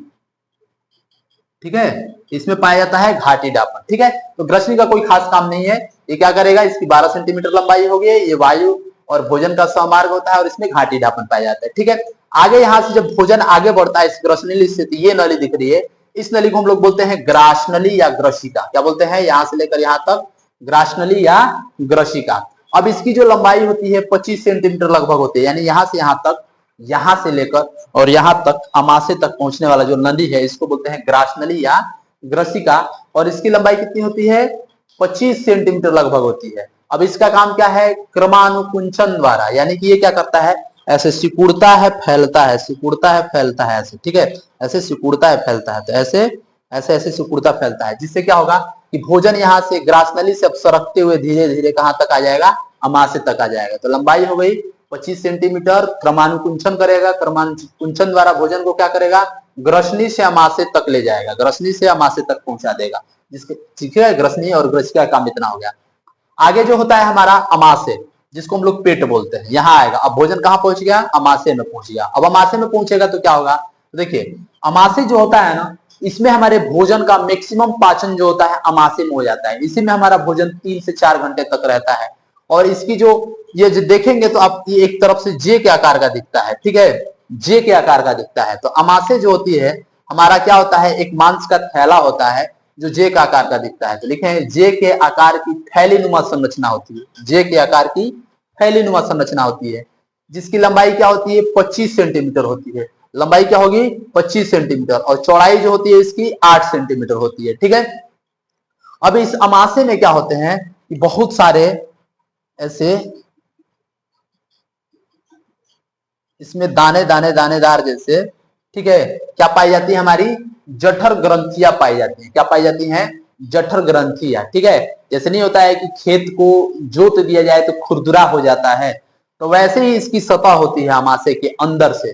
Speaker 1: ठीक है। इसमें पाया जाता है घाटी ढापन, ठीक है। तो ग्रसनी का कोई खास काम नहीं है, ये क्या करेगा, इसकी 12 सेंटीमीटर लंबाई होगी, ये वायु और भोजन का सहमार्ग होता है, और इसमें घाटी ढापन पाया जाता है, ठीक है। आगे यहाँ से जब भोजन आगे बढ़ता है इस ग्रसनली से, ये नली दिख रही है, इस नली को हम लोग बोलते हैं ग्रासनली या ग्रसिका। क्या बोलते हैं, यहाँ से लेकर यहाँ तक ग्रासनली या ग्रसिका। अब इसकी जो लंबाई होती है 25 सेंटीमीटर लगभग होती है, यानी यहाँ से यहाँ तक, यहाँ से लेकर और यहाँ तक अमाशय तक पहुंचने वाला जो नली है, इसको बोलते हैं ग्रासनली या ग्रसिका, और इसकी लंबाई कितनी होती है, 25 सेंटीमीटर लगभग होती है। अब इसका काम क्या है, क्रमानुकुंचन द्वारा, यानी कि ये क्या करता है, ऐसे सिकुड़ता है फैलता है, सिकुड़ता है फैलता है, ऐसे, ठीक है, ऐसे सिकुड़ता है फैलता है, तो ऐसे ऐसे ऐसे सिकुड़ता फैलता है, जिससे क्या होगा कि भोजन यहाँ से ग्रासनली से अब सरकते हुए धीरे धीरे कहां तक आ जाएगा, अमाशय तक आ जाएगा। तो लंबाई हो गई 25 सेंटीमीटर, क्रमानुकुंचन करेगा, क्रमानुकुंचन द्वारा भोजन को क्या करेगा, ग्रसनी से अमाशय तक ले जाएगा, ग्रसनी से अमाशय तक पहुंचा देगा, जिसके, ठीक है, ग्रसनी और ग्रसिका का काम इतना हो गया। आगे जो होता है हमारा अमाशय, जिसको हम लोग पेट बोलते हैं, यहाँ आएगा। अब भोजन कहाँ पहुंच गया, अमाशय में पहुंच गया। अब अमाशय में पहुंचेगा तो क्या होगा, तो देखिए अमाशय जो होता है ना, इसमें हमारे भोजन का मैक्सिमम पाचन जो होता है अमाशय में हो जाता है, इसी में हमारा भोजन 3 से 4 घंटे तक रहता है। और इसकी जो ये जो देखेंगे तो आप ये एक तरफ से जे के आकार का दिखता है, ठीक है, जे के आकार का दिखता है। तो अमाशय जो होती है हमारा क्या होता है, एक मांस का थैला होता है जो जे के आकार का दिखता है। तो लिखे हैं जे के आकार की थैलीनुमा संरचना होती है, जे के आकार की थैलीनुमा संरचना होती है, जिसकी लंबाई क्या होती है, 25 सेंटीमीटर होती है। लंबाई क्या होगी, 25 सेंटीमीटर, और चौड़ाई जो होती है इसकी 8 सेंटीमीटर होती है, ठीक है। अब इस अमाशय में क्या होते हैं कि बहुत सारे ऐसे इसमें दाने दाने दानेदार जैसे, ठीक है, क्या पाई जाती है, हमारी जठर ग्रंथियां पाई जाती हैं। क्या पाई जाती हैं, जठर ग्रंथियां, ठीक है। जैसे नहीं होता है कि खेत को जोत दिया जाए तो खुरदुरा हो जाता है, तो वैसे ही इसकी सतह होती है अमाशय के अंदर से,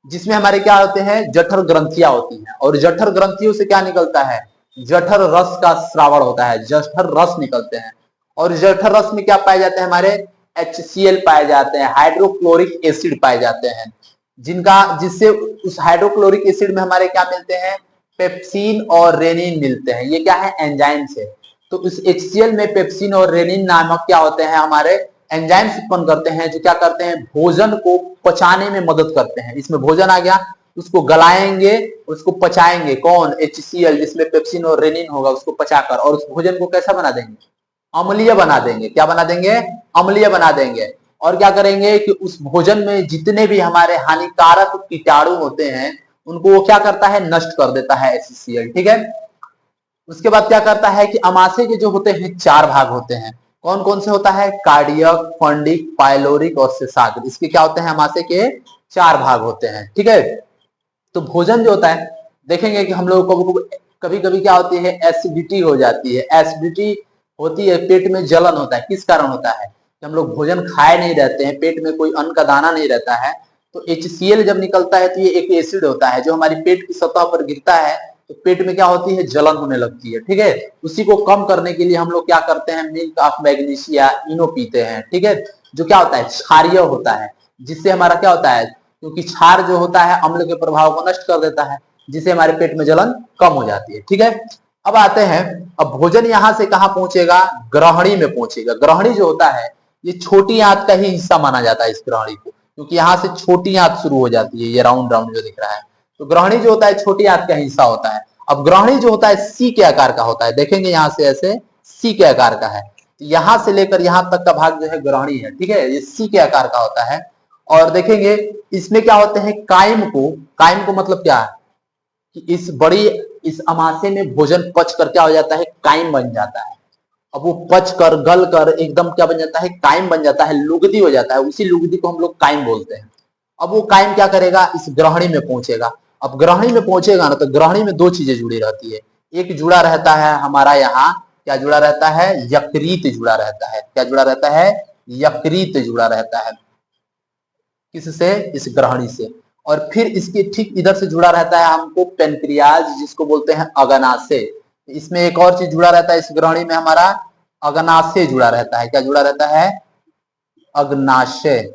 Speaker 1: जिसमें हमारे क्या होते हैं, जठर ग्रंथियां होती हैं। और जठर ग्रंथियों से क्या निकलता है, जठर रस का स्रावण होता है, जठर रस निकलते हैं। और जठर रस में क्या पाए जाते हैं, हमारे HCl पाए जाते हैं, हाइड्रोक्लोरिक एसिड पाए जाते हैं, जिससे उस हाइड्रोक्लोरिक एसिड में हमारे क्या मिलते हैं, पेप्सिन और रेनिन मिलते हैं। ये क्या है, एंजाइम से। तो उस HCl में पेप्सिन और रेनिन नामक क्या होते हैं, हमारे एंजाइम्स उत्पन्न करते हैं, जो क्या करते हैं, भोजन को पचाने में मदद करते हैं। इसमें भोजन आ गया, उसको गलाएंगे, उसको पचाएंगे, कौन, HCl, जिसमें पेप्सिन और रेनिन होगा, उसको पचाकर, और उस भोजन को कैसा बना देंगे, अम्लीय बना देंगे। क्या बना देंगे, अम्लीय बना देंगे। और क्या करेंगे कि उस भोजन में जितने भी हमारे हानिकारक कीटाणु होते हैं उनको वो क्या करता है, नष्ट कर देता है HCl, ठीक है। उसके बाद क्या करता है कि अमाशय के जो होते हैं 4 भाग होते हैं। कौन कौन से होता है, कार्डियक, फंडिक, पाइलोरिक और शेषाग्र। इसके क्या होते हैं, अमाशय के 4 भाग होते हैं, ठीक है। तो भोजन जो होता है, देखेंगे कि हम लोग को कभी कभी क्या होती है, एसिडिटी हो जाती है, एसिडिटी होती है, पेट में जलन होता है। किस कारण होता है, कि हम लोग भोजन खाए नहीं रहते हैं, पेट में कोई अन्न का दाना नहीं रहता है, तो HCl जब निकलता है तो ये एक एसिड होता है जो हमारी पेट की सतह पर गिरता है, तो पेट में क्या होती है, जलन होने लगती है, ठीक है। उसी को कम करने के लिए हम लोग क्या करते हैं, मिल्क ऑफ मैग्नीशिया इनो पीते हैं, ठीक है, जो क्या होता है, क्षारीय होता है, जिससे हमारा क्या होता है, क्योंकि क्षार जो होता है अम्ल के प्रभाव को नष्ट कर देता है, जिससे हमारे पेट में जलन कम हो जाती है, ठीक है। अब आते हैं, अब भोजन यहां से कहां पहुंचेगा, ग्रहणी में पहुंचेगा। ग्रहणी जो होता है ये छोटी आंत का ही हिस्सा माना जाता है इस ग्रहणी को, क्योंकि यहाँ से छोटी आंत शुरू हो जाती है, ये राउंड राउंड जो दिख रहा है, तो ग्रहणी जो होता है छोटी आंत का हिस्सा होता है। अब ग्रहणी जो होता है सी के आकार का होता है, देखेंगे यहाँ से ऐसे सी के आकार का है, यहां से लेकर यहां तक का भाग जो है ग्रहणी है, ठीक है, ये सी के आकार का होता है। और देखेंगे इसमें क्या होते हैं, कायम को मतलब क्या है कि इस अमाशय में भोजन पच कर क्या हो जाता है, कायम बन जाता है। अब वो पच कर गल कर एकदम क्या बन जाता है, कायम बन जाता है, लुगदी हो जाता है, उसी लुगदी को हम लोग कायम बोलते हैं। अब वो कायम क्या करेगा, इस ग्रहणी में पहुंचेगा। अब ग्रहणी में पहुंचेगा ना, तो ग्रहणी में 2 चीजें जुड़ी रहती है। एक जुड़ा रहता है हमारा यहाँ क्या जुड़ा रहता है, यकृत जुड़ा रहता है। क्या जुड़ा रहता है, यकृत जुड़ा रहता है। किससे? इस ग्रहणी से। और फिर इसके ठीक इधर से जुड़ा रहता है हमको पेनक्रियाज, जिसको बोलते हैं अग्नाशय। इसमें एक और चीज जुड़ा रहता है इस ग्रहणी में हमारा, अग्नाशय जुड़ा रहता है। क्या जुड़ा रहता है? अग्नाशय।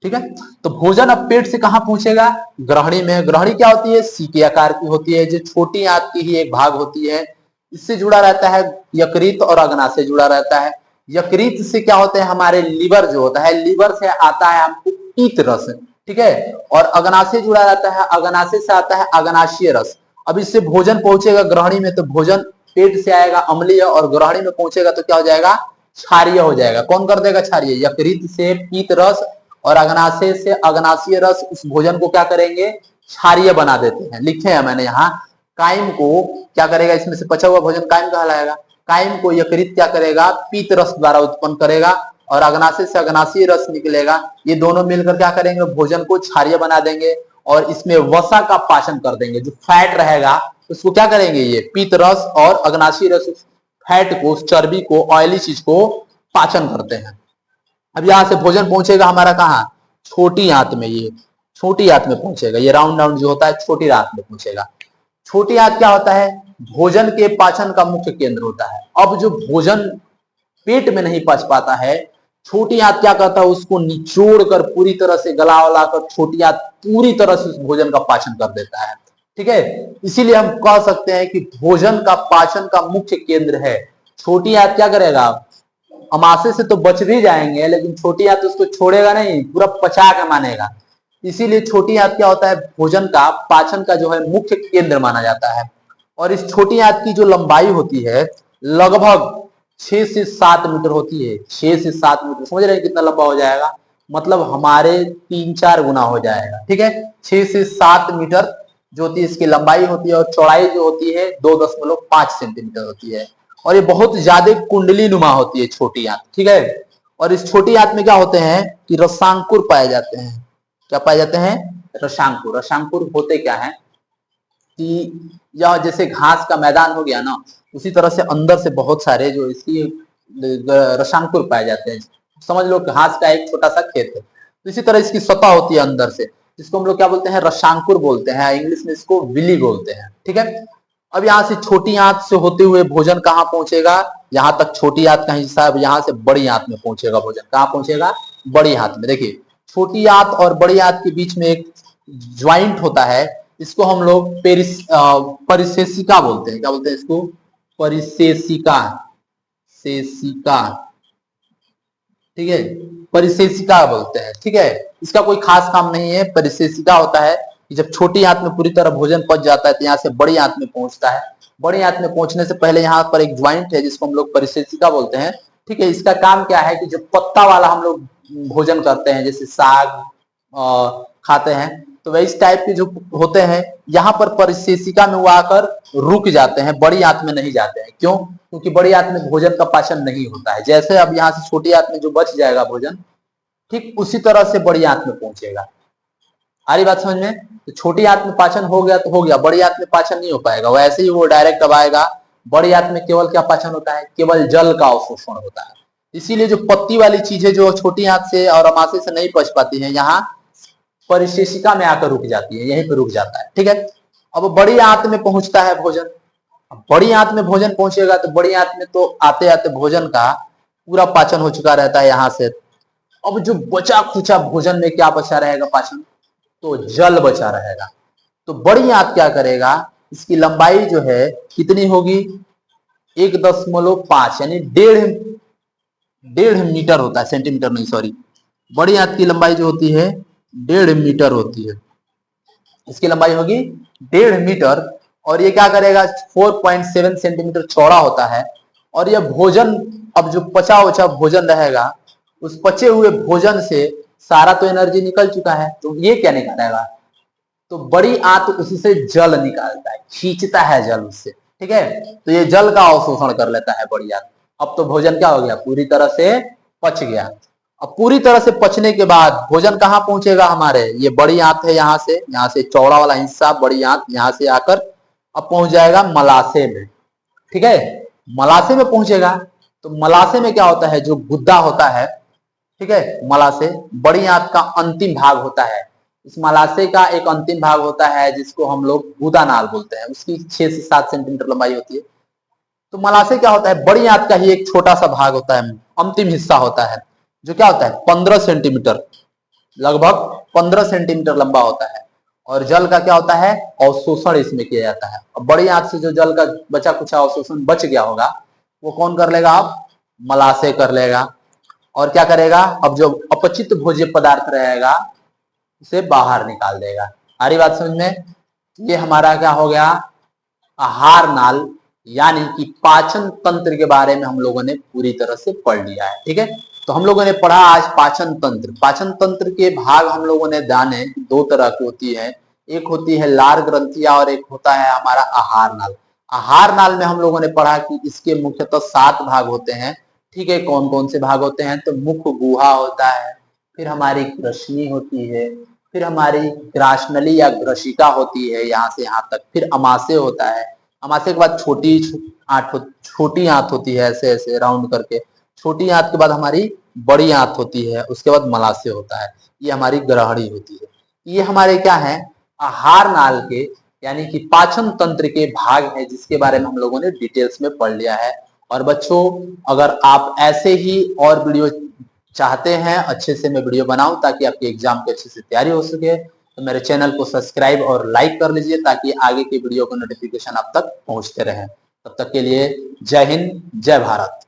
Speaker 1: ठीक है, तो भोजन अब पेट से कहां पहुंचेगा? ग्रहणी में। ग्रहणी क्या होती है? सी के आकार की होती है, जो छोटी आंत की ही एक भाग होती है। इससे जुड़ा रहता है यकृत और अग्नाशय जुड़ा रहता है। यकृत से क्या होते हैं? हमारे लीवर जो होता है, लीवर से आता है हमको पीत रस। ठीक है, और अग्नाशय जुड़ा रहता है, अग्नाशय से आता है अग्नाशय रस। अब इससे भोजन पहुंचेगा ग्रहणी में, तो भोजन पेट से आएगा अम्लीय, और ग्रहणी में पहुंचेगा तो क्या हो जाएगा? क्षारीय हो जाएगा। कौन कर देगा क्षारीय? यकृत से पीत रस और अग्नाशय से अग्नाशय रस उस भोजन को क्या करेंगे? क्षारीय बना देते हैं। लिखे हैं मैंने यहाँ, कायम को क्या करेगा? इसमें से पचा हुआ भोजन कायम कहलाएगा। कायम को यकृत क्या करेगा? पीत रस द्वारा उत्पन्न करेगा, और अग्नाशय से अग्नाशय रस निकलेगा। ये दोनों मिलकर क्या करेंगे? भोजन को क्षारीय बना देंगे, और इसमें वसा का पाचन कर देंगे। जो फैट रहेगा उसको क्या करेंगे? ये पीत रस और अग्नाशय रस फैट को, चर्बी को, ऑयली चीज को पाचन करते हैं। अब यहां से भोजन पहुंचेगा हमारा कहाँ? छोटी आंत में। ये छोटी आंत में पहुंचेगा, ये राउंड राउंड जो होता है छोटी आंत में पहुंचेगा। छोटी आंत क्या होता है? भोजन के पाचन का मुख्य केंद्र होता है। अब जो भोजन पेट में नहीं पच पाता है, छोटी आंत क्या करता है? उसको निचोड़ कर पूरी तरह से गला वला कर छोटी आंत पूरी तरह से उस भोजन का पाचन कर देता है। ठीक है, इसीलिए हम कह सकते हैं कि भोजन का पाचन का मुख्य केंद्र है छोटी आंत। क्या करेगा? अमाशय से तो बच भी जाएंगे, लेकिन छोटी आंत उसको छोड़ेगा नहीं, पूरा पचा के मानेगा। इसीलिए छोटी आंत क्या होता है? भोजन का पाचन का जो है मुख्य केंद्र माना जाता है। और इस छोटी आंत की जो लंबाई होती है लगभग 6 से 7 मीटर होती है। 6 से 7 मीटर, समझ रहे हैं कितना लंबा हो जाएगा? मतलब हमारे 3-4 गुना हो जाएगा। ठीक है, 6 से 7 मीटर जो होती है इसकी लंबाई होती है, और चौड़ाई जो होती है 2.5 सेंटीमीटर होती है। और ये बहुत ज्यादा कुंडली नुमा होती है छोटी आंत। ठीक है, और इस छोटी आंत में क्या होते हैं कि रसांकुर पाए जाते हैं। क्या पाए जाते हैं? रसांकुर। रसांकुर होते क्या है कि यह जैसे घास का मैदान हो गया ना, उसी तरह से अंदर से बहुत सारे जो इसकी रसांकुर पाए जाते हैं। समझ लो घास का एक छोटा सा खेत है, तो इसी तरह इसकी सतह होती है अंदर से, जिसको हम लोग क्या बोलते हैं? रसांकुर बोलते हैं। इंग्लिश में इसको विली बोलते हैं। ठीक है, अब यहाँ से छोटी आंत से होते हुए भोजन कहाँ पहुंचेगा? यहाँ तक छोटी आंत का हिस्सा है, यहाँ से बड़ी आंत में पहुंचेगा भोजन। कहाँ पहुंचेगा? बड़ी आंत में। देखिए, छोटी आंत और बड़ी आंत के बीच में एक ज्वाइंट होता है, इसको हम लोग परिशेषिका बोलते हैं। क्या बोलते हैं इसको? परिशेषिका। शेषिका। ठीक है, परिशेषिका बोलते हैं। ठीक है, इसका कोई खास काम नहीं है। परिशेषिका होता है कि जब छोटी आंत में पूरी तरह भोजन पच जाता है तो यहाँ से बड़ी आंत में पहुंचता है। बड़ी आंत में पहुंचने से पहले यहाँ पर एक ज्वाइंट है जिसको हम लोग परिशेषिका बोलते हैं। ठीक है, इसका काम क्या है कि जो पत्ता वाला हम लोग भोजन करते हैं, जैसे साग खाते हैं, तो वह इस टाइप के जो होते हैं, यहाँ पर परिशेषिका में वो आकर रुक जाते हैं, बड़ी आंत में नहीं जाते हैं। क्यों? क्योंकि बड़ी आंत में भोजन का पाचन नहीं होता है। जैसे अब यहाँ से छोटी आंत में जो बच जाएगा भोजन, ठीक उसी तरह से बड़ी आंत में पहुंचेगा। आ रही बात समझ में? तो छोटी आंत में पाचन हो गया तो हो गया, बड़ी आंत में पाचन नहीं हो पाएगा। वैसे ही वो डायरेक्ट अब आएगा। बड़ी आंत में केवल क्या पाचन होता है? केवल जल का अवशोषण होता है। इसीलिए जो पत्ती वाली चीजें जो छोटी आंत से और अमाशय से नहीं पच पाती है, यहाँ परिशेषिका में आकर रुक जाती है, यहीं पर रुक जाता है। ठीक है, अब बड़ी आंत में पहुंचता है भोजन। बड़ी आंत में भोजन पहुंचेगा तो बड़ी आंत में तो आते आते भोजन का पूरा पाचन हो चुका रहता है यहाँ से। अब जो बचा खुचा भोजन में क्या बचा रहेगा पाचन? तो जल बचा रहेगा। तो बड़ी आंत क्या करेगा? इसकी लंबाई जो है कितनी होगी? 1.5 यानी 1.5 मीटर होता है, सेंटीमीटर नहीं, सॉरी। बड़ी आंत की लंबाई जो होती है 1.5 मीटर होती है। इसकी लंबाई होगी 1.5 मीटर, और ये क्या करेगा? 4.7 सेंटीमीटर चौड़ा होता है। और यह भोजन, अब जो पचा उचा भोजन रहेगा, उस पचे हुए भोजन से सारा तो एनर्जी निकल चुका है, तो ये क्या निकालेगा? तो बड़ी आंत उससे जल निकालता है, खींचता है जल उससे। ठीक है, तो ये जल का अवशोषण कर लेता है बड़ी आंत। अब तो भोजन क्या हो गया? पूरी तरह से पच गया। अब पूरी तरह से पचने के बाद भोजन कहाँ पहुंचेगा हमारे, ये बड़ी आंत है, यहाँ से चौड़ा वाला हिस्सा बड़ी आंत, यहाँ से आकर अब पहुंच जाएगा मलाशय में। ठीक है, मलाशय में पहुंचेगा। तो मलाशय में क्या होता है, जो गुद्दा होता है, ठीक है, मलाशय बड़ी आंत का अंतिम भाग होता है। इस मलाशय का एक अंतिम भाग होता है जिसको हम लोग गुदानाल बोलते हैं, उसकी 6 से 7 सेंटीमीटर लंबाई होती है। तो मलाशय क्या होता है, बड़ी आंत का ही एक छोटा सा भाग होता है, अंतिम हिस्सा होता है, जो क्या होता है 15 सेंटीमीटर, लगभग 15 सेंटीमीटर लंबा होता है। और जल का क्या होता है, अवशोषण इसमें किया जाता है। और बड़ी आंत से जो जल का बचा कुछ अवशोषण बच गया होगा वो कौन कर लेगा, अब मलाशय कर लेगा। और क्या करेगा, अब जो अपचित भोज्य पदार्थ रहेगा उसे बाहर निकाल देगा। आ रही बात समझ में। ये हमारा क्या हो गया, आहार नाल, यानी कि पाचन तंत्र के बारे में हम लोगों ने पूरी तरह से पढ़ लिया है। ठीक है, तो हम लोगों ने पढ़ा आज पाचन तंत्र। पाचन तंत्र के भाग हम लोगों ने जाने 2 तरह की होती है, एक होती है लार ग्रंथियां और एक होता है हमारा आहार नाल। आहार नाल में हम लोगों ने पढ़ा कि इसके मुख्यतः 7 भाग होते हैं। ठीक है, कौन कौन से भाग होते हैं, तो मुख गुहा होता है, फिर हमारी ग्रसनी होती है, फिर हमारी ग्रासनली या ग्रसिका होती है यहाँ से यहाँ तक, फिर अमाशय होता है, अमाशय के बाद छोटी आंत होती है, ऐसे ऐसे राउंड करके, छोटी आंत के बाद हमारी बड़ी आंत होती है, उसके बाद मलाशय होता है, ये हमारी ग्रहणी होती है। ये हमारे क्या है, आहार नाल के यानी कि पाचन तंत्र के भाग है, जिसके बारे में हम लोगों ने डिटेल्स में पढ़ लिया है। और बच्चों, अगर आप ऐसे ही और वीडियो चाहते हैं अच्छे से मैं वीडियो बनाऊं ताकि आपके एग्जाम की अच्छे से तैयारी हो सके, तो मेरे चैनल को सब्सक्राइब और लाइक कर लीजिए ताकि आगे के वीडियो का नोटिफिकेशन आप तक पहुंचते रहे। तब तक के लिए जय हिंद, जय भारत।